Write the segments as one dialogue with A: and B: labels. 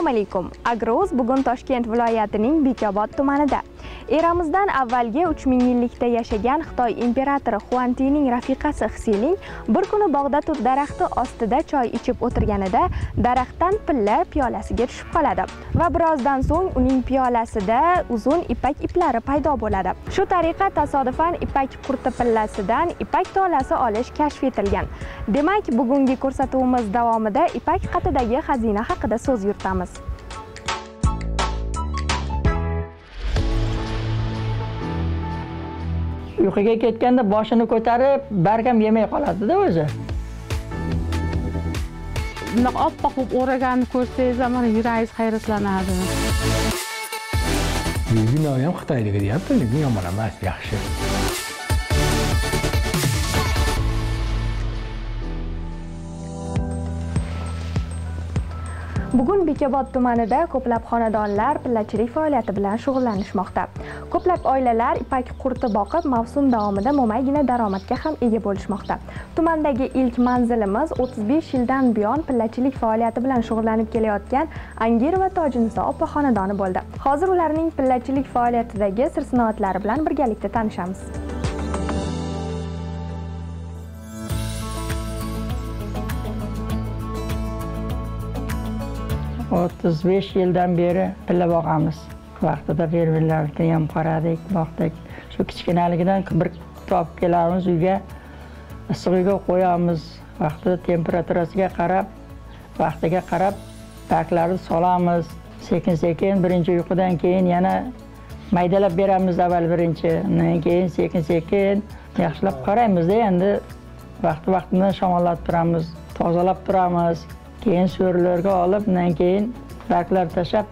A: Assalomu alaykum. Agroz bugun Toshkent viloyatining Bekobod tumanida. Eramizdan avvalgi 3000 yillikda yashagan Xitoy imperatori Xuantining rafiqasi Xiling bir kuni bog'da tut daraxti ostida choy ichib o'tirganida daraxtdan pilla piyolasiga tushib qoladi va birozdan so'ng uning piyolasida uzun ipak iplari paydo bo'ladi. Shu tariqa tasodifan ipak qurti pillasidan ipak tolasi olish kashf etilgan. Demak, bugungi ko'rsatuvimiz davomida ipak qatidagi xazina haqida so'z yuritamiz.
B: Uyquga ketganda boshini ko'tarib, bargam yemay qoladi-da o'zi.
C: Bunaqa oppoq bo'lib o'raganini ko'rsangiz, mana yurangiz hayratlanadi.
D: Bino ham Xitoyniki deyapti, lekin yomon emas, yaxshi.
A: Bugun Bekobod tumanida ko'plab xonadonlar pillachilik faoliyati bilan shug'ullanishmoqda. Ko'plab oilalar ipak qurti boqib, mavsum davomida mo'maygina daromadga ham ega bo'lishmoqda. Tumandagi ilk manzilimiz 35 yildan buyon pillachilik faoliyati bilan shug'ullanib kelayotgan Angirova Tojiniso opa xonadoni bo'ldi. Hozir ularning pillachilik faoliyatidagi sir-sinoatlari bilan birgalikda tanishamiz.
B: 35 yildan beri pilla boqamiz. Vaqtida fermerlarga ham qaradik, boqdik. Shu kichkinaligidan bir topib kelamiz uyga, issigiga qo'yamiz. Vaqtida temperaturasiga qarab, vaqtiga qarab baklarni solamiz. Sekin-sekin birinchi uyqudan keyin yana maydalab beramiz avval birinchi, undan keyin sekin-sekin yaxshilab qaraymiz-da, endi vaqti-vaqtidan shamollatib turamiz, tozalab turamiz. Keyin so'rilarga olib, undan keyin baklar tashab,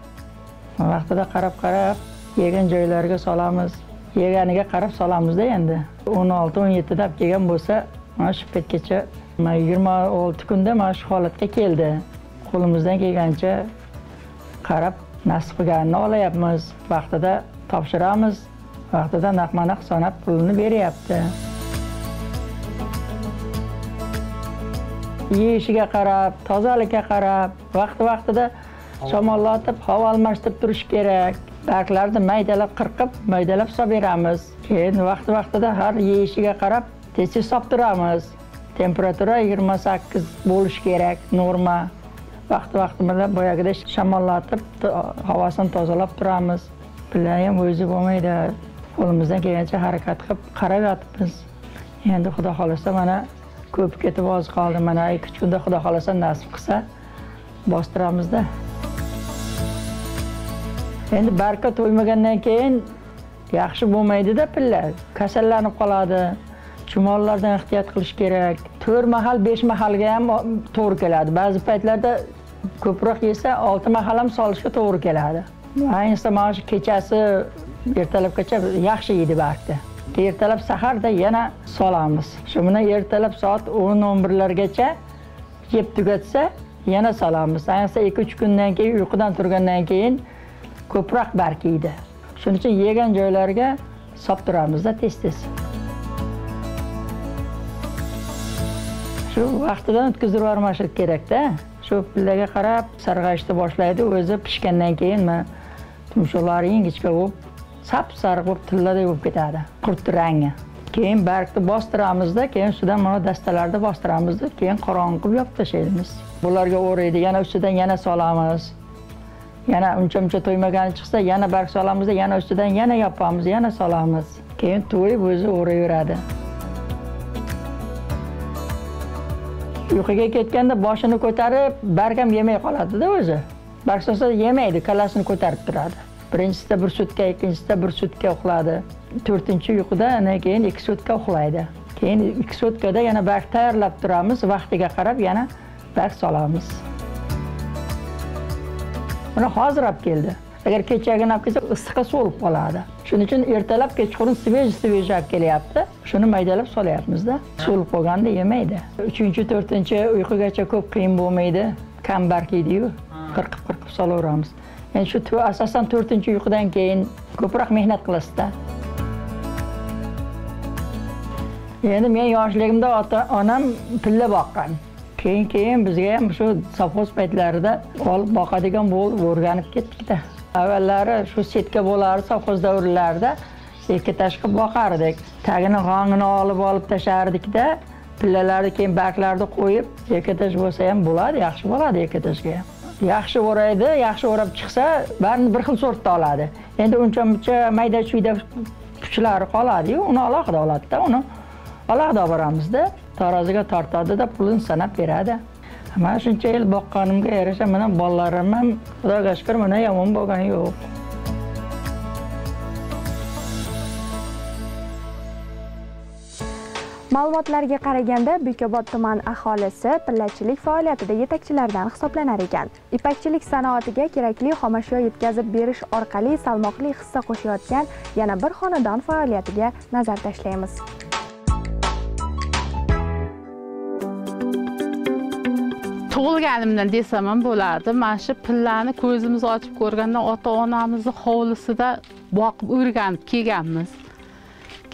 B: vaqtida qarab-qarab yegan joylariga solamiz. Yeganiga qarab solamiz-da endi. 16-17 dab kelgan bo'lsa, mana shu paytgacha 26 kunda mana shu holatga keldi. Qo'limizdan kelgancha qarab nasib qilganini olayapmiz. Vaqtida topshiramiz, vaqtida naqma-naq sanab pulini beryapti. Yeyishiga qarab, tozalikka qarab, vaqti-vaqtida shamollatib, havo almashtirib turish kerak. Baklarni maydalab qirqib, maydalab solib beramiz. Keyin vaqti-vaqtida har yeyishiga qarab, tez-tez solib turamiz. Temperatura 28 bo'lish kerak, norma. Vaqti-vaqti bilan boyagida shamollatib, havosini tozalab turamiz. Pilla ham o'zi bo'lmaydi. Qo'limizdan kelgancha harakat qilib qarab yotibmiz. Endi xudo xolasa mana ko'p ketib oz qoldi. Mana 2 kunda xudo xolasa nasib qilsa bostiramizda. Endi barka to'ymagandan keyin yaxshi bo'lmaydi-da pilla. Kasallanib qoladi. Chumollardan ehtiyot qilish kerak. 4 mahal, 5 mahalga ham to'g'ri keladi. Ba'zi paytlarda ko'proq yesa 6 mahal ham solishga to'g'ri keladi. Ayniqsa mana shu kechasi ertalabgacha yaxshi yeydi barka. Ertalab saharda yana solamiz. Shu bilan ertalab soat 10-11largacha yeb tugatsa, yana solamiz. Ayniqsa 2-3 kundan keyin uyqudan turgandan keyin ko'proq bark yeydi. Shuning uchun yegan joylariga solib turamizda tez-tez. Shu vaqtidan o'tkazib yubormash kerak-da. Shu pillaga qarab sarg'ayishni boshlaydi, o'zi pishgandan keyin tumshuqlari ingichka bo'lib, sap-sariq bo'lib, tilladay bo'lib ketadi. Qurt rangi. Keyin bargni bostiramizda, keyin ustidan mana dastalarda bostiramizda, keyin qorong'i qilib yopib tashlaymiz. Bularga o'raydi, yana ustidan yana solamiz. Yana uncha-muncha to'ymagani chiqsa, yana barg solamizda, yana ustidan yana yopamiz, yana solamiz. Keyin to'yib o'zi o'raveradi. Uyquga ketganda boshini ko'tarib, bargam yemay qoladi-da o'zi. Barg solsa yemaydi, kallasini ko'tarib turadi. Birinchisida 1 sutka, ikkinchisida 1 sutka uxladi. 4-uyquda undan keyin 2 sutka uxlaydi. Keyin 2 sutkada yana barg tayyorlab turamiz, vaqtiga qarab yana barg solamiz. Mana hozir olib keldi. Agar kechagini olib kelsa, issiqqa so'lib qoladi. Shuning uchun ertalab kechqurun svej olib kelyapti. Shuni maydalab solyapmiz-da. So'lib qolganda yemaydi. 3-4-uyqugacha ko'p qiyin bo'lmaydi. Kam barg yeydi-yu, qirqib solaveramiz. Yani shu asosan 4-uyqudan keyin ko'proq mehnat qilasiz-da. Endi men yoshligimda ota-onam pilla boqqan. Keyin bizga ham shu sovxoz paytlarida olib boqadigan bo'lib o'rganib ketdik-da. Avvallari shu setka bo'lardi sovxoz davrlarida ekkatash qilib boqardik. Tagini g'ongini olib tashardik-da, pillalarni keyin barglarni qo'yib, ekkatash bo'lsa ham bo'ladi, yaxshi bo'ladi ekkatashga ham. Yaxshi o'raydi, yaxshi o'rab chiqsa, barini bir xil sortda oladi. Endi uncha-muncha mayda-chuyda kuchlari qoladi-yu, uni alohida oladi-da, uni alohida olib boramizda, taroziga tortadi-da, pulini sanab beradi. Men shuncha yil boqqanimga yarasha mana bolalarim ham Xudoga shukr mana yomon bo'lgani yo'q.
A: Ma'lumotlarga qaraganda, Bekobod tuman aholisi pillachilik faoliyatida yetakchilardan hisoblanar ekan. Ipakchilik sanoatiga kerakli xomashyo yetkazib berish orqali salmoqli hissa qo'shayotgan yana bir xonadon faoliyatiga nazar tashlaymiz.
C: Tug'ilganimdan desam ham bo'ladi. Mana shu pillani ko'zimiz ochib ko'rgandan ota-onamizni hovlisida boqib o'rganib kelganmiz.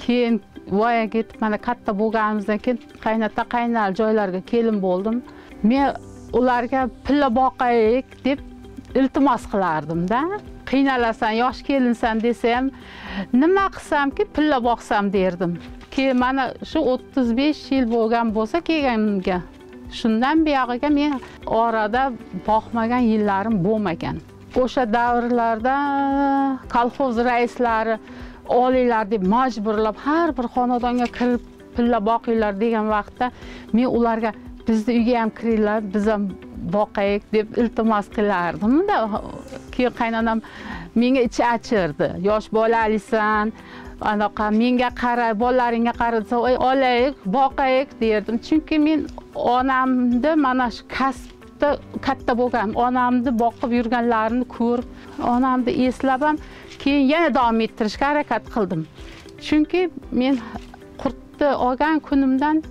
C: Keyin voyaga ketib mana katta bo'lganimizdan keyin qaynota-qaynal joylarga kelin bo'ldim. Men ularga pilla boqaylik deb iltimos qilardim-da. Qiynalasan, yosh kelinsan desam, nima qilsamki pilla boqsam derdim. Keyin mana shu 35 yil bo'lgan bo'lsa kelganimga. Shundan buyog'iga men orada boqmagan yillarim bo'lmagan. O'sha davrlarda kolxoz raislari olinglar deb majburlab har bir xonadonga kirib pilla boqinglar degan vaqtda men ularga bizni uyga ham kiringlar, biz ham boqaylik deb iltimos qilardim-da. Keyin qaynonam menga ichi achirdi. Yosh bolalisan, anaqa menga qara, bolalaringga qara desa, olaylik, boqaylik derdim. Chunki men onamni mana shu kasbda katta bo'lgan, onamni boqib yurganlarini ko'rib, onamni eslab ham keyin yana davom ettirishga harakat qildim. Chunki men qurtni olgan kunimdan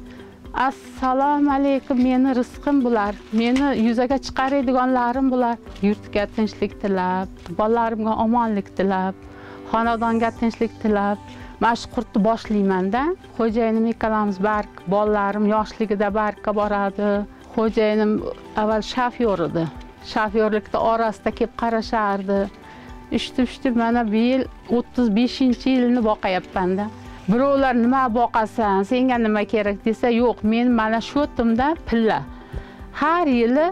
C: assalomu alaykum, meni rizqim bular, meni yuzaga chiqaradiganlarim bular. Yurtga tinchlik tilab, bolalarimga omonlik tilab, xonadonga tinchlik tilab, mana shu qurtni boshlayman-da. Xo'jayinim ikkalamiz bark, bolalarim yoshligida barkka boradi. Xo'jayinim avval shofyor edi. Shofyorlikda orasida kelib qarashardi. Ishtib mana bu yil 35-yilni boqayapman-da. Birovlar nima boqasan, senga nima kerak desa, yo'q, men mana shu timda pilla. Har yili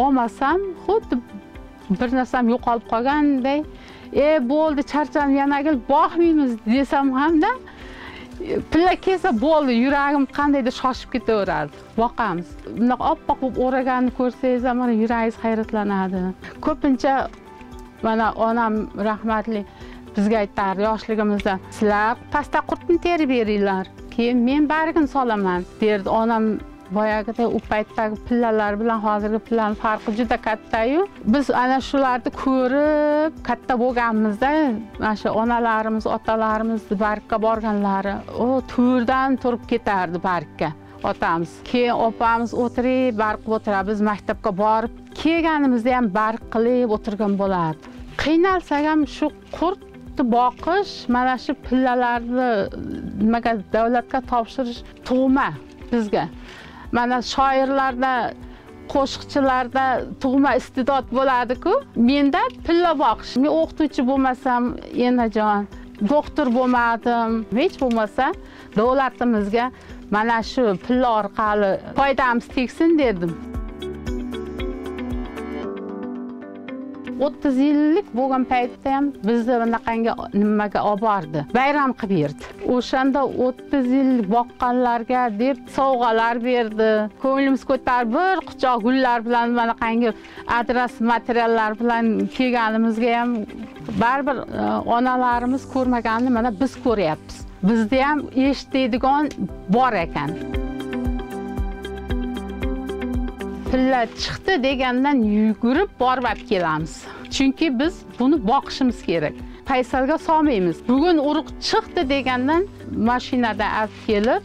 C: olmasam, xuddi bir narsam yo'qolib qolganday, bo'ldi, charcham yana kel, boqmaymiz desam hamda pilla kelsa bo'ldi, yuragim qandaydir shoshib ketaveradi. Boqamiz. Bunaqa oppoq bo'lib o'raganini ko'rsangiz, mana yuragingiz hayratlanadi. Ko'pincha mana onam rahmatli bizga aytardi yoshligimizda, sizlar pasta qurtni terib beringlar, keyin men bargini solaman derdi. Onam boyagida u paytdagi pillalar bilan hozirgi pillaning farqi juda katta-yu. Biz ana shularni ko'rib katta bo'lganimizda, mana shu onalarimiz, otalarimiz bargga borganlari, o to'rdan turib ketardi bargga. Otamiz, keyin opamiz o'tirib, barq o'tirib, biz maktabga borib, kelganimizda ham barq qilib o'tirgan bo'lardi. Qiynalsak ham shu qurtni boqish, mana shu pillalarni nimaga davlatga topshirish tug'ma bizga. Mana shoirlarda, qo'shiqchilarda tug'ma iste'dod bo'ladi-ku. Menda pilla boqish. Men o'qituvchi bo'lmasam, enajon, doktor bo'lmadim. Hech bo'lmasa davlatimizga mana shu pilla orqali foydamiz tegsin derdim. 30 yillik bo'lgan paytda ham bizni bunaqangi nimaga olib bordi. Bayram qilib berdi. O'shanda 30 yil boqqanlarga deb sovg'alar berdi. Ko'nglimiz ko'tarib bir quchoq gullar bilan bunaqangi adras materiallar bilan kelganimizga ham baribir onalarimiz ko'rmaganini mana biz ko'ryapmiz. Bizda ham eshitadigan bor ekan. Pilla chiqdi degandan yugurib borib olib kelamiz. Chunki biz buni boqishimiz kerak. Paysalga solmaymiz. Bugun urug' chiqdi degandan mashinada olib kelib,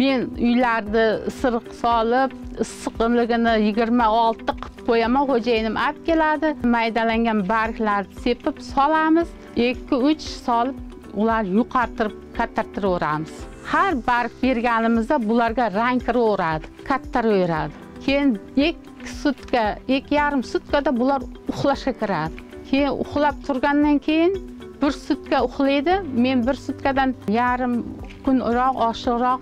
C: men uylarda isiriq solib, issiqligini 26 qilib qo'yaman, xo'jayinim olib keladi. Maydalangan barglarni sepib solamiz, 2-3 solib ular yuqartirib, kattartiraveramiz. har barg berganimizda bularga rang kiraveradi, kattaraveradi. Keyin 2,5 sutkada bular uxlashga kiradi. Keyin uxlab turgandan keyin 1 sutka uxlaydi. Men 1 sutkadan yarim kun oshiqroq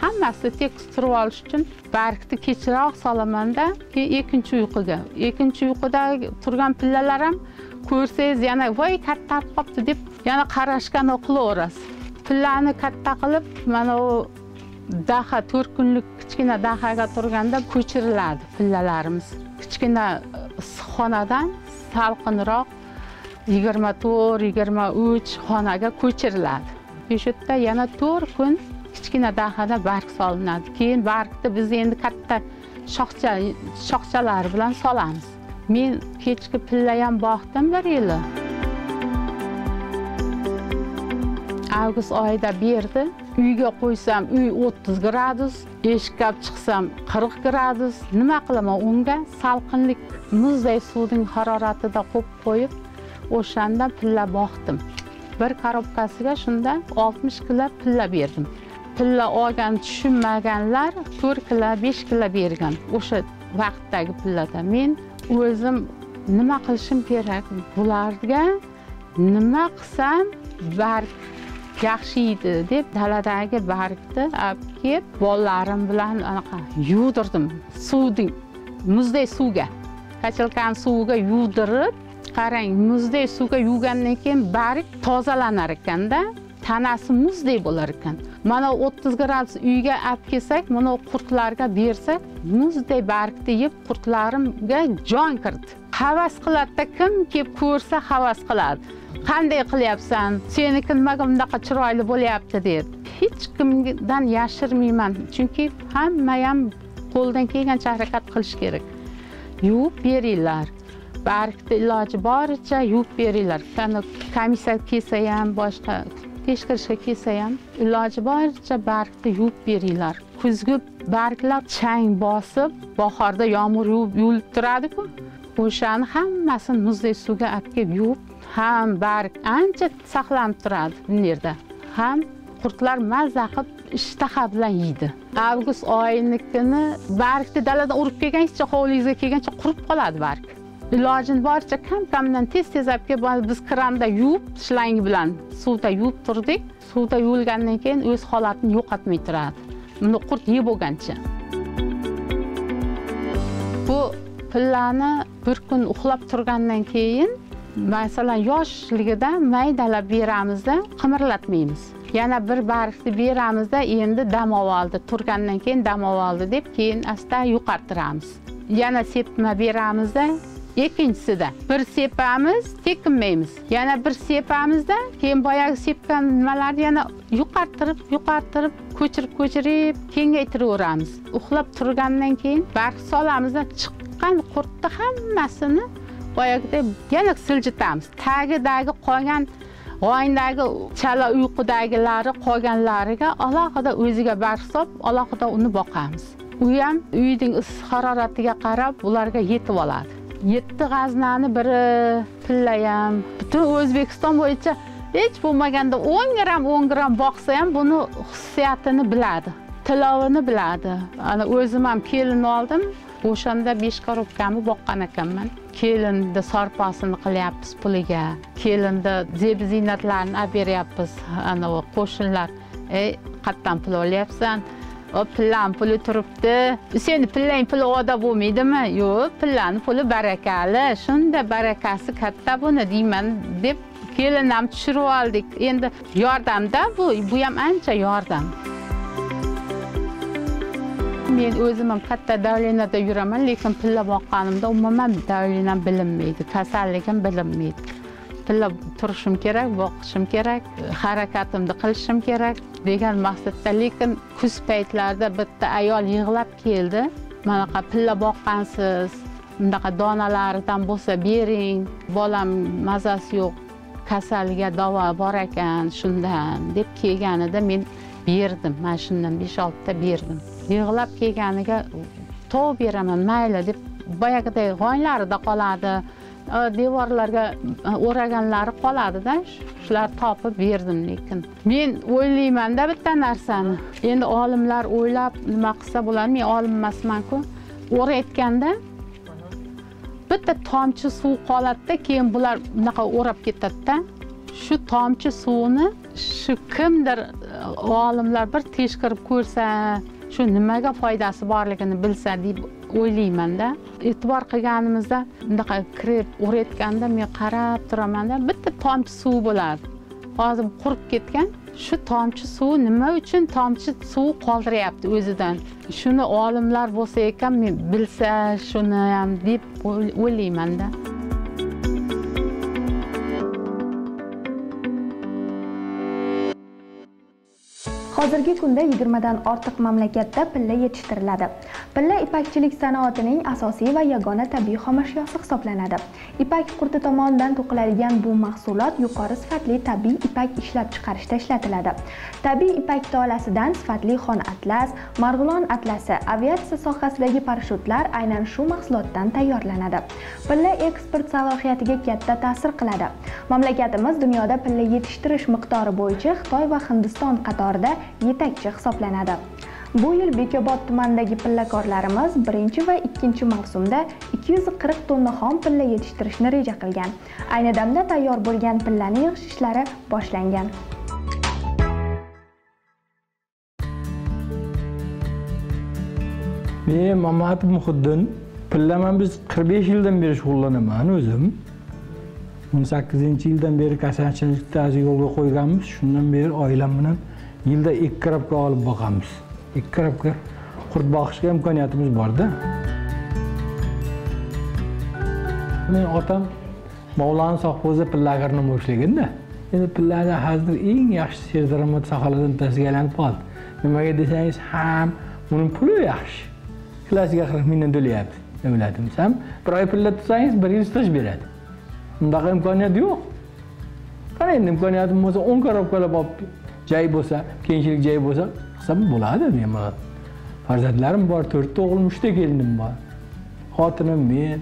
C: hammasi teksturib olish uchun bargni kechroq solamanda, keyin ikkinchi uyquda turgan pillalar ham ko'rsangiz yana voy katta qopti deb yana qarashgan qilaverasiz. Pillani katta qilib, mana u daha 4 kunlik kichkina dahaga turganda ko'chiriladi pillalarimiz. Kichkina issiqxonadan salqinroq 24-23 xonaga ko'chiriladi. O'sha yerda yana 4 kun kichkina dahada barg solinadi. Keyin bargni biz endi katta shoxchalar bilan solamiz. Men kechki pilla ham boqdim 1 yil. Avgust oyida berdi. Uyga qo'ysam, uy 30 gradus, eshikka olib chiqsam 40 gradus. Nima qilaman unga? Salqinlik, muzday suvning haroratida qo'yib, o'shanda pilla boqdim. Bir korobkasiga shunda 60 kilo pilla berdim. Pilla olgan tushunmaganlar 4 kilo, 5 kilo bergan. O'sha vaqtdagi pillada men o'zim nima qilishim kerak? Bularga nima qilsam barg yaxshi yeydi deb daladagi bargni olib kelib, bolalarim bilan anaqa yuvdirdim. Suvning muzday suvga, kachalkan suviga yuvdirib, qarang, muzday suvga yuvgandan keyin barg tozalanar ekanda, tanasi muzday bo'lar ekan. Mana 30 gradus uyga olib kelsak, mana qurtlarga bersak, muzday bargni yeb qurtlarimga jon kirdi. Havas qiladi, kim kelib ko'rsa havas qiladi. Qanday qilyapsan? Seniki nimaga bundaqa chiroyli bo'lyapti deb. Hech kimdan yashirmayman, chunki hamma ham qo'ldan kelgancha harakat qilish kerak. Yuvib beringlar. Bargni iloji boricha yuvib beringlar. Qani komissiya kelsa ham, boshqa tekshirishga kelsa ham iloji boricha bargni yuvib beringlar. Kuzgi barglar chang bosib, bahorda yomg'ir yuvilib turadi-ku. O'shani hammasini muzday suvga olib kelib yuvib, ham barg ancha saqlanib turadi bu yerda. Ham qurtlar mazza qilib ishtaha bilan yeydi. Avgust oyinikini bargni daladan urib kelgancha, hovlingizga kelgancha qurib qoladi barg. Ilojini boricha kam-kamdan tez-tez olib kelib, biz kranda yuvib, shlang bilan suvda yuvib turdik. Suvda yuvilgandan keyin o'z holatini yo'qotmay turadi. Buni qurt yeb bo'lgancha. Bu pillani bir kun uxlab turgandan keyin, masalan, yoshligida maydalab beramizda, qimirlatmaymiz. Yana bir bargni beramizda, endi dam oldi, turgandan keyin dam oldi deb, keyin asta yo'qottiramiz. Yana sepma beramizda, ikkinchisida bir sepamiz, tekinmaymiz. Yana bir sepamizda, keyin boyagi sepgan nimalarni yana yo'qottirib, ko'chirib, kengaytiraveramiz. Uxlab turgandan keyin barg solamizda chiqqan qurtni hammasini boyagidek yana siljitamiz. Tagidagi qolgan g'oyindagi chala uyqudagilari qolganlariga alohida o'ziga barg solib, alohida uni boqamiz. U ham uyning issiq haroratiga qarab ularga yetib oladi. 7 g'aznani biri pillayam, butun O'zbekiston bo'yicha hech bo'lmaganda 10 gram boqsa ham buni hissiyatini biladi, tilovini biladi. Ana o'zim ham kelin oldim, o'shanda 5 korobkani boqqan ekanman. Kelinda sarpasini qilyapmiz puliga, kelinda zeb-ziynatlarni olib beryapmiz. Ana qo'shnilar, qayerdan pul olyapsan? O pillan puli turibdi. Seni pillang puli oda bo'lmaydimi? Yo'q, pillan puli barakali. Shunda barakasi katta buni deyman deb kelin ham tushirib oldik. Endi yordamda bu ham ancha yordam. Men o'zim ham katta davlenada yuraman, lekin pilla boqqanimda umuman davlenam bilinmaydi, kasalligim bilinmaydi. Pilla turishim kerak, boqishim kerak, harakatimni qilishim kerak degan maqsadda, lekin kuz paytlarida bitta ayol yig'lab keldi. Manaqa pilla boqqansiz, bundaqa donalaridan bo'lsa bering, bolam mazasi yo'q, kasalga davo bor ekan, shundan deb kelganida men berdim. Mana shundan 5-6 ta berdim. Yig'lab kelganiga to'g'ri beraman, mayli deb boyagidek g'oylarida qoladi. devorlarga o'raganlari qoladi-da, shular topib berdim lekin. Men o'ylayman-da bitta narsani. Endi olimlar o'ylab nima qilsa bo'ladi, men olim emasman-ku. O'rayotganda bitta tomchi suv qoladi-da, keyin bular bunaqa o'rab ketadi-da. Shu tomchi suvni shu kimdir olimlar bir tekshirib ko'rsa, shu nimaga foydasi borligini bilsa deb o'ylayman-da. E'tibor qilganimizda bunaqa kirib o'rayotganda men qarab turaman-da, bitta tomchi suv bo'ladi. Hozir qurib ketgan. Shu tomchi suv nima uchun tomchi suv qoldiryapti o'zidan? Shuni olimlar bo'lsa ekan, men bilsa shuni ham deb o'ylayman-da.
A: Hozirgi kunda 20 dan ortiq mamlakatda pilla yetishtiriladi. Pilla ipakchilik sanoatining asosiy va yagona tabiiy xomashyosi hisoblanadi. Ipak qurti tomonidan to'qiladigan bu mahsulot yuqori sifatli tabiiy ipak ishlab chiqarishda ishlatiladi. Tabiiy ipak tolasidan sifatli xon atlas, marg'ilon atlasi, aviatsiya sohasidagi parashyutlar aynan shu mahsulotdan tayyorlanadi. Pilla eksport salohiyatiga katta ta'sir qiladi. Mamlakatimiz dunyoda pilla yetishtirish miqdori bo'yicha Xitoy va Hindiston qatorida yetakchi hisoblanadi. Bu yil Bekobod tumanidagi pillakorlarimiz 1 va 2 mavsumda 240 tonna xom pilla yetishtirishni reja qilgan. Ayni damda tayyor bo'lgan pillani yig'ish ishlari boshlangan.
D: Men Mamatov Muhiddin, pillaman biz 45 yildan beri shug'ullanaman o'zim. 18-yildan beri kasanachilikda yo'lga qo'yganmiz. Shundan beri oilam bilan yilda 2 karobka olib boqamiz. 2 karobka qurt boqishga imkoniyatimiz bor-da. Men otam Mavlon sovxozda pillagarni boshlagan-da. Endi pillada hozir eng yaxshi serdaromad sohalardan bittasiga aylanib qoldi. Nimaga desangiz ham uning puli yaxshi. Klasiga 40 mingdan to'layapti. Nima biladingiz ham bir oy pilla tutsangiz 1 yil staj beradi. Bundaqa imkoniyat yo'q. Qani endi imkoniyatim bo'lsa 10 karobkalab olib joy bo'lsa, keyinchalik joy bo'lsa, qilsam bo'ladi. Men farzandlarim bor, 4 o'g'il, 3 ta kelinim bor. Xotinim men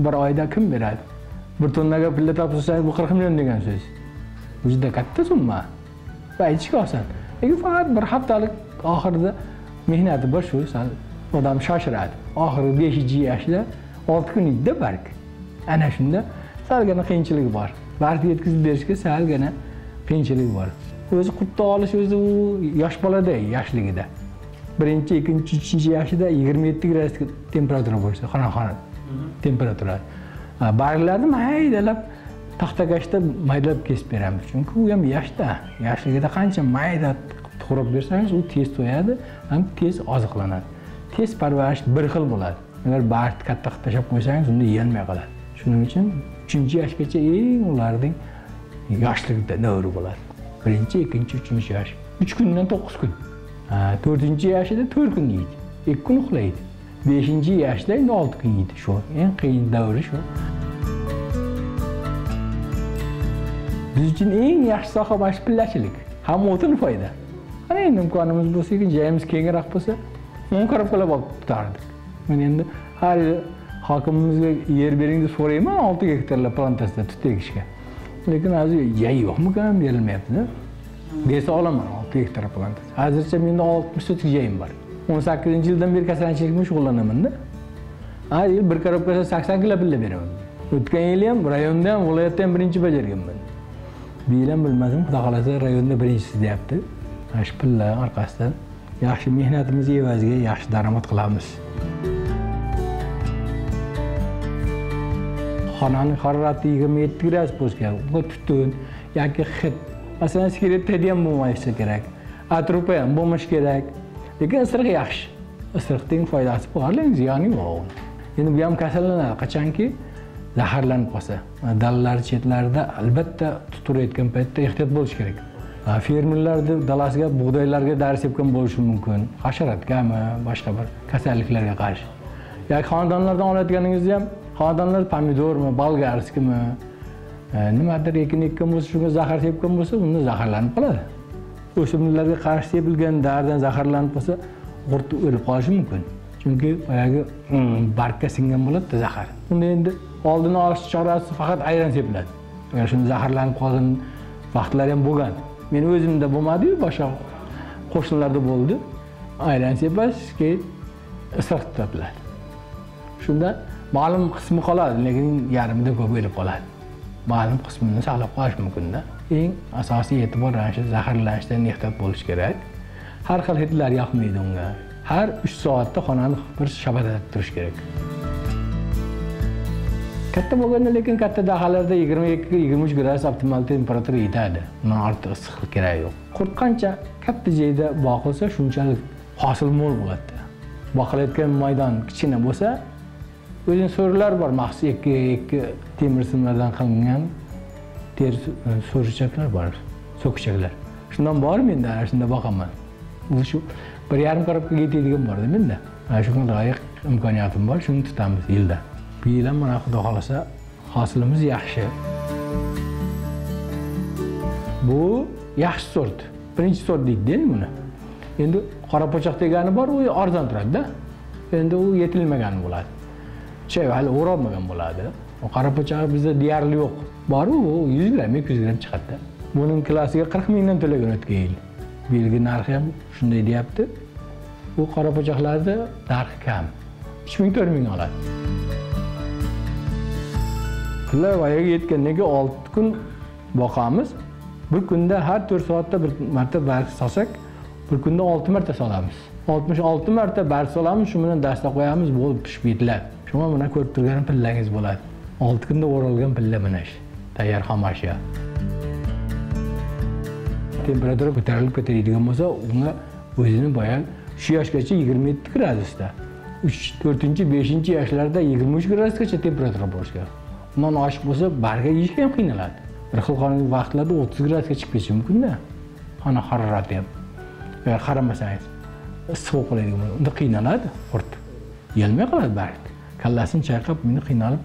D: bir oyda kim beradi? 1 tonnaga pilla topsangiz bu 40 million degan so'z. Bu juda katta summa. Va aytishga oson. Lekin faqat bir haftalik oxirida mehnati bor shu, odam shoshiradi. Oxirgi 5-yoshda 6 kun idda bark. Ana shunda salgina qiyinchilik bor. Vaqt yetkazib berishga salgina qiyinchilik bor. O'zi qurtni olish o'zi u yosh boladay, yoshligida. 1-chi, 2-chi, 3-chi yoshida 27 gradusga temperatura bo'lsa, xona temperatura. Barglarni maydalab taxtakashda maydalab kesib beramiz. Chunki u ham yoshda. Yoshligida qancha mayda to'g'rab bersangiz, u tez to'yadi, ham tez oziqlanadi. Tez parvarish bir xil bo'ladi. Agar bargni katta qilib tashlab qo'ysangiz, unda yeyolmay qoladi. Shuning uchun 3-yoshgacha eng ularning yoshligida davri bo'ladi. 1-chi, 2-chi, 3-chi yosh. 3 kundan 9 kun. 4-chi yoshida 4 kun yeydi. 2 kun uxlaydi. 5-chi yoshda endi 6 kun yeydi. Shu eng qiyin davri shu. Biz uchun eng yaxshi soha mana pillachilik. Ham o'tin foyda. Qani endi imkonimiz bo'lsa, joyimiz kengroq bo'lsa, 10 karobkalab olib tutardik. Men endi har hokimimizga yer bering deb so'rayman, 6 gektarlar plantasida tut ekishga. Lekin hozir joy yo'qmi-kan, berilmayapti-da. Bersa olaman 6 gektar plantasiya. Hozircha menda 60 sotik joyim bor. 18-yildan beri kasanachilik bilan shug'ullanaman-da. Har yil bir karobkasi 80 kilo pilla beraman. O'tgan yili ham rayonda ham, viloyatda ham birinchi bajarganman. Bu yil ham bilmadim, xudo xolasa rayonda birinchisi deyapti. Shu pilla orqasidan yaxshi mehnatimiz evaziga yaxshi daromad qilamiz. Xonaning harorati 27 gradus bo'lsa, bu tutun yoki hid, masalan, sigaret ham bo'lmasligi kerak. Atropa ham bo'lmash kerak. Lekin isiriq yaxshi. Isiriqning foydasi bor, lekin ziyoni yo'q. Endi bu ham kasallanadi, qachonki zaharlanib qolsa. Dalalar chetlarida albatta tuturayotgan paytda ehtiyot bo'lish kerak. Fermerlarda dalasiga bug'doylarga dars sepgan bo'lishi mumkin. Hasharotgami, boshqa bir kasalliklarga qarshi. Yoki xonadonlardan olayotganingizni ham xonadonlar pomidormi, bolgarskimi, nimadir ekin ekkan bo'lsa, shunga zahar sepgan bo'lsa, unda zaharlanib qoladi. O'simliklarga qarshi sepilgan daridan zaharlanib qolsa, qurt o'lib qolishi mumkin. Chunki boyagi bargga singan bo'ladi zahar. Unda endi oldini olish chorasi faqat ayron sepiladi. Agar shuni zaharlanib qolgan vaqtlar ham bo'lgan. Men o'zimda bo'lmadi-yu, boshqa qo'shnilarda bo'ldi. Ayron sepasiz, keyin isiriq tutiladi. Shunda ma'lum qismi qoladi, lekin yarmidan ko'p bo'lib qoladi. Ma'lum qismini saqlab qolish mumkin-da. Eng asosiy e'tibor shu zaharlanishdan ehtiyot bo'lish kerak. Har xil hidlar yoqmaydi unga. Har 3 soatda xonani bir shabatatib turish kerak. Katta bo'lganda lekin katta dahalarda 22-23 gradus optimal temperatura yetadi. Undan ortiq issiqlik kerak yo'q. Qurt qancha katta joyda boqilsa, shunchalik hosil mo'l bo'ladi. Boqilayotgan maydon kichkina bo'lsa, o'zing so'rilar bor, maxsus ikki temir simlardan qilingan teri so'richaklar bor, so'kichaklar. Shundan bor menda, shunda boqaman. Bu shu 1,5 korobkaga yetadigan bor-da menda. Mana shunga loyiq imkoniyatim bor, shuni tutamiz yilda. Bu yil ham mana Xudo xolasa hosilimiz yaxshi. Bu yaxshi sort. Birinchi sort deydi buni. Endi qora po'choq degani bor, u arzon turadi-da. Endi u yetilmagan bo'ladi. Chay hali o'ralmagan bo'ladi. O qora po'choq bizda deyarli yo'q. Bor u 100 gram, 200 gram chiqadi. Buning kilosiga 40 mingdan to'lagan o'tgan yil. Belgi narxi ham shunday deyapti. Bu qora po'choqlarda narxi kam. 3,000 4,000 oladi. Pullar voyaga yetgandan keyin 6 kun boqamiz. Bir kunda har 4 soatda bir marta barg solsak, bir kunda 6 marta solamiz. 66 marta barg solamiz, shu bilan dasta qo'yamiz, bo'lib pishib yetiladi. Shunga mana ko'rib turgan pillangiz bo'ladi. 6 kunda o'ralgan pilla mana shu. Tayyor xomashyo. Temperatura ko'tarilib ketadigan bo'lsa, unga o'zini boyan shu yoshgacha 27 gradusda. 4-5-yoshlarda 23 gradusgacha temperatura bo'lishi kerak. Undan oshiq bo'lsa, barga yeyishga ham qiynaladi. Bir xil qonun vaqtlarda 30 gradusga chiqib ketishi mumkin-da. Xona harorati ham. Agar qaramasangiz, issiq qoladigan bo'lsa, unda qiynaladi qurt. Yelmay qoladi barg. Kallasini chayqab, meni qiynalib,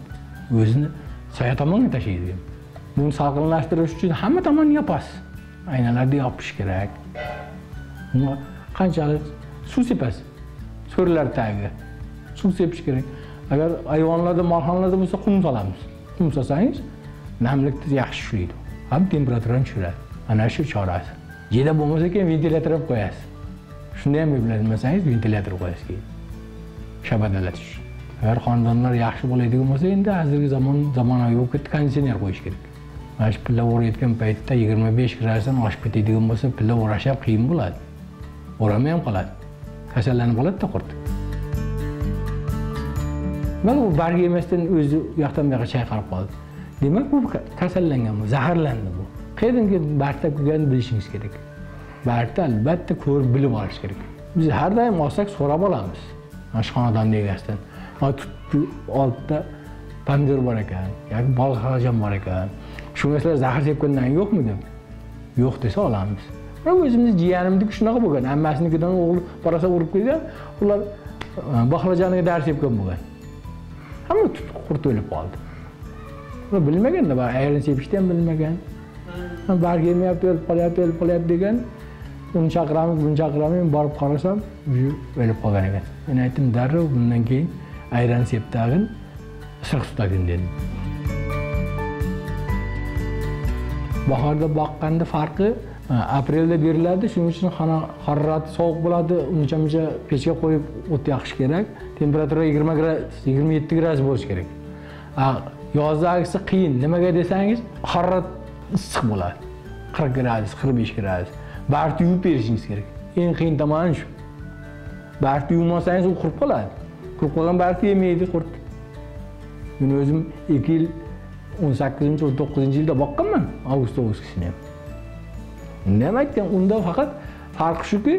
D: o'zini soya tomonga tashlaydi. Buni salqinlashtirish uchun hamma tomonni yopasiz. Aynalarni yopish kerak. Uni qanchalik suv sepasiz. So'rlar tagiga suv sepish kerak. Agar ayvonlarda, molxonalarda bo'lsa, qum solamiz. Qum solsangiz, namlikni yaxshi ushlaydi. Ham temperaturani tushiradi. Ana shu chorasi. Jeda bo'lmasa keyin ventilyator olib qo'yasiz. Shunda ham bilmasangiz, ventilyator qo'yasiz keyin. Shabadalatish. Agar xonadonlar yaxshi bo'ladigan bo'lsa, endi hozirgi zamonaviy bo'lib ketdi, konditsioner qo'yish kerak. Mana shu pilla o'rayotgan paytda 25 gradusdan oshib ketadigan bo'lsa, pilla o'rash ham qiyin bo'ladi. O'ramay ham qoladi. Kasallanib qoladi-da qurt. Mana bu barg yemasdan o'zi u yoqdan bu yoqqa chayqalib qoldi. Demak, bu kasallangan bu, zaharlandi bu. Qayerdan bargda ko'rganini bilishingiz kerak. Bargda albatta ko'rib bilib olish kerak. Biz har doim olsak so'rab olamiz. Mana shu xonadon egasidan. Oltda pomidor bor ekan, yoki bolg'ajon bor ekan. Shu narsalar zahar sepgandan yo'qmidi? Yo'q desa olamiz. Mana o'zimiz jiyanimniki shunaqa bo'lgan. Ammasinikidan o'g'li borasa urib kelgan, ular baqlajoniga dars sepgan bo'lgan. Hamma qurt o'lib qoldi. Ular bilmaganda, ayron sepishni ham bilmagan. Barg yemayapti, o'lib qolyapti degan. Uni chaqiramiz, buni chaqiramiz, borib qarasam, o'lib qolgan ekan. Men aytdim, darrov bundan keyin ayron septag'in, isiriq tutagin dedim. Bahorda boqqanda farqi aprelda beriladi, shuning uchun xona harorati sovuq bo'ladi, uncha-muncha pechga qo'yib o't yoqish kerak. Temperatura 20 gradus, 27 gradus bo'lishi kerak. Yozdagisi qiyin. Nimaga desangiz, harorat issiq bo'ladi. 40 gradus, 45 gradus. Bargni yuvib berishingiz kerak. Eng qiyin tomoni shu. Bargni yuvmasangiz u qurib qoladi. Qurib qolgan bargni yemaydi qurt. Men o'zim 2 yil 18-19-yilda boqqanman, avgust-avgustini ham. Nima aytgan, unda faqat farqi shuki,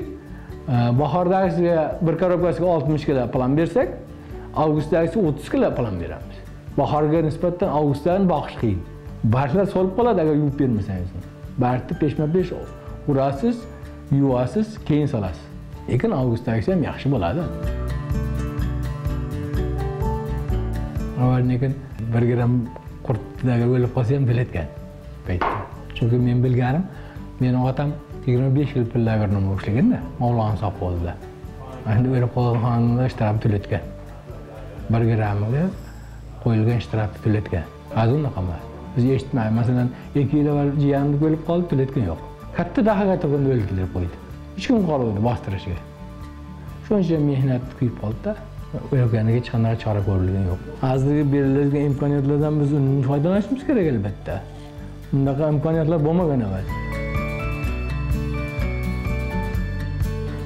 D: bahordagisiga bir korobkasiga 60 kilo plan bersak, avgustdagisiga 30 kilo plan beramiz. Bahorga nisbatan avgustdan boqish qiyin. Barglar solib qoladi agar yuvib bermasangiz. Bargni peshma-pesh urasiz, yuvasiz, keyin solasiz. Lekin avgustdagisi ham yaxshi bo'ladi. Lekin 1 gram qurtdaga o'lib qolsa ham biletgan paytda. Chunki men bilganim, mening otam 25 yil pillagirni o'shlaganda, Mavlon sovxozida. Endi o'lib qolgan xonada ishtirok tuletgan. 1 gramiga qo'yilgan shtrafni to'latgan. Hozir unaqa emas. Biz eshitmaymiz. Masalan, 2 yil avval jiyanimni o'lib qoldi, to'latgan yo'q. Katta dahaga turgan o'ldilar qo'ydi. Hech kim qolmadi bostirishga. Shuncha mehnat kuyib qoldi-da. O'lganiga hech qanday chora ko'rilgan yo'q. Hozirgi beriladigan imkoniyatlardan biz unumli foydalanishimiz kerak albatta. Bundaqa imkoniyatlar bo'lmagan avval.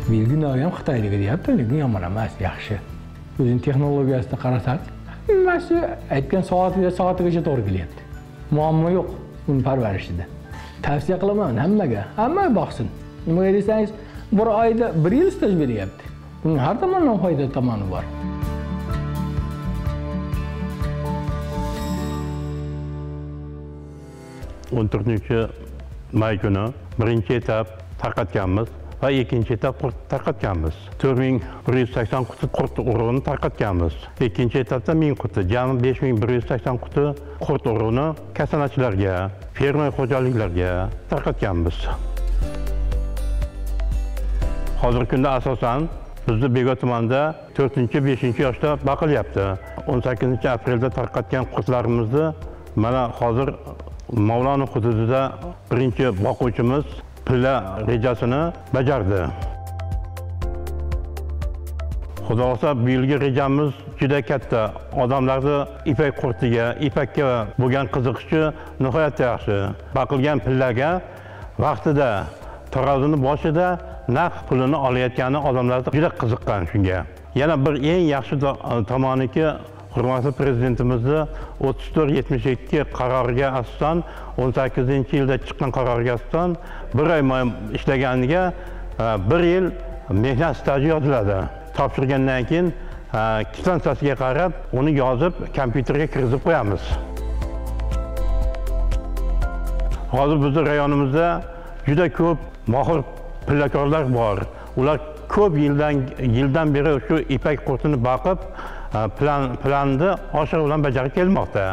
D: Belginaga ham Xitoydagi deyapti, lekin yomon emas, yaxshi. O'zining texnologiyasini qarasak, hammasi aytgan soatigacha to'g'ri kelyapti. Muammo yo'q uni parvarishida. Tavsiya qilaman hammaga, hamma boqsin. Nimaga desangiz, bir oyda 1 yil staj beryapti. Buning har tomondan foyda tomoni bor.
E: On 14 may kuni birinchi etap tarqatganmiz va ikkinchi etap tarqatganmiz. 4180 quti qurt urug'ini tarqatganmiz. Ikkinchi etapda 1000 quti, jami 5180 quti qurt urug'ini kasanachilarga, fermer xo'jaliklarga tarqatganmiz. Hozirgi kunda asosan bizning Beg'o tumanida 4-5 yoshda baqilyapti. 18 aprelda tarqatgan qurtlarimizni mana hozir Mavlonov hududida birinchi boquvchimiz pilla rejasini bajardi. Xudo xolasa bu yilgi rejamiz juda katta. Odamlarni ipak qurtiga, ipakka bo'lgan qiziqishi nihoyatda yaxshi. Baqilgan pillaga vaqtida tarozining boshida narx pulini olayotgani odamlar juda qiziqqan shunga. Yana bir eng yaxshi tomoniki Hurmatli Prezidentimizni 3472 qaroriga asosan 18-yilda chiqqan qaroriga asosan 1 oy ishlaganiga 1 yil mehnat staji yoziladi. Topshirgandan keyin kvitantsiyasiga qarab, uni yozib kompyuterga kiritib qo'yamiz. Hozir bizning rayonimizda juda ko'p mohir pillakorlar bor. Ular ko'p yildan beri shu ipak qurtini baqib, planni oshig'i bilan bajarib kelmoqda.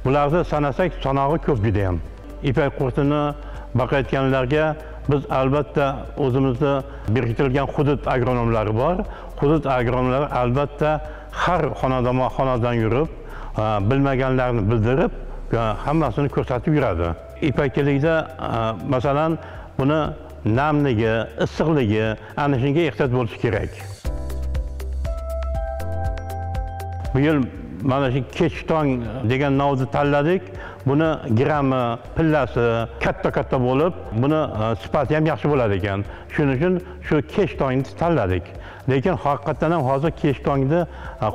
E: Bularni sanasak sanog'i ko'p juda ham. Ipak qurtini baqayotganlarga biz albatta o'zimizda biriktirilgan hudud agronomlari bor. Hudud agronomlari albatta har xonadan yurib, bilmaganlarni bildirib, hammasini ko'rsatib yuradi. Ipakchilikda masalan buni namligi, issiqligi, ana shunga ehtiyot bo'lish kerak. Bu yil mana shu Keshtong degan nomni tanladik. Buni grammi, pillasi katta bo'lib, buni sifati ham yaxshi bo'ladi ekan. Shuning uchun shu Keshtongni tanladik. Lekin haqiqatan ham hozir Keshtongni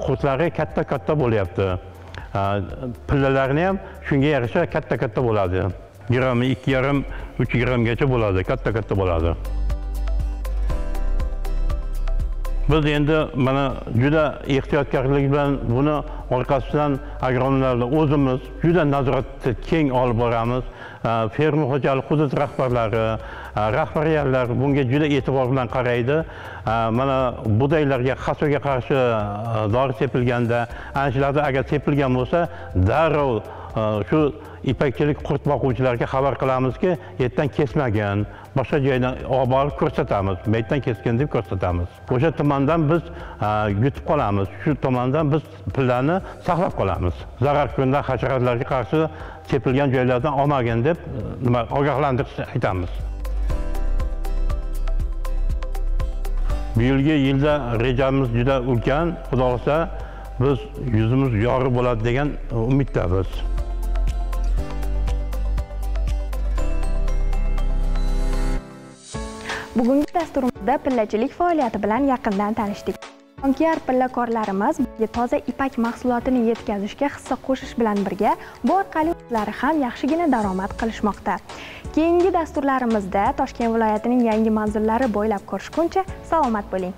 E: qurtlari katta bo'lyapti. Pillalarni ham shunga yarasha katta bo'ladi. Grammi 2,5-3 grammgacha bo'ladi, katta bo'ladi. Biz endi mana juda ehtiyotkorlik bilan buni orqasidan agronomlarni o'zimiz juda nazoratni keng olib boramiz. Fermer xo'jalik hudud rahbarlari, rahbariyatlar bunga juda e'tibor bilan qaraydi. Mana budaylarga, xasoga qarshi dori sepilganda, ana shularda agar sepilgan bo'lsa, darrov shu ipakchilik qurt boquvchilarga xabar qilamizki, yerdan kesmagan, boshqa joydan olib borib ko'rsatamiz. Maytdan kesgan deb ko'rsatamiz. O'sha tomondan biz yutib qolamiz. Shu tomondan biz pillani saqlab qolamiz. Zarar ko'rgan hasharotlarga qarshi sepilgan joylardan olmagin deb ogohlantirish aytamiz. Bu yilda rejamiz juda ulkan. Xudo xolasa biz yuzimiz yorug' bo'ladi degan umiddamiz.
A: Bugungi dasturimizda pillachilik faoliyati bilan yaqindan tanishdik. Jonkuyar pillakorlarimiz toza ipak mahsulotini yetkazishga hissa qo'shish bilan birga bu orqali o'zlari ham yaxshigina daromad qilishmoqda. Keyingi dasturlarimizda Toshkent viloyatining yangi manzillari bo'ylab ko'rishguncha salomat bo'ling.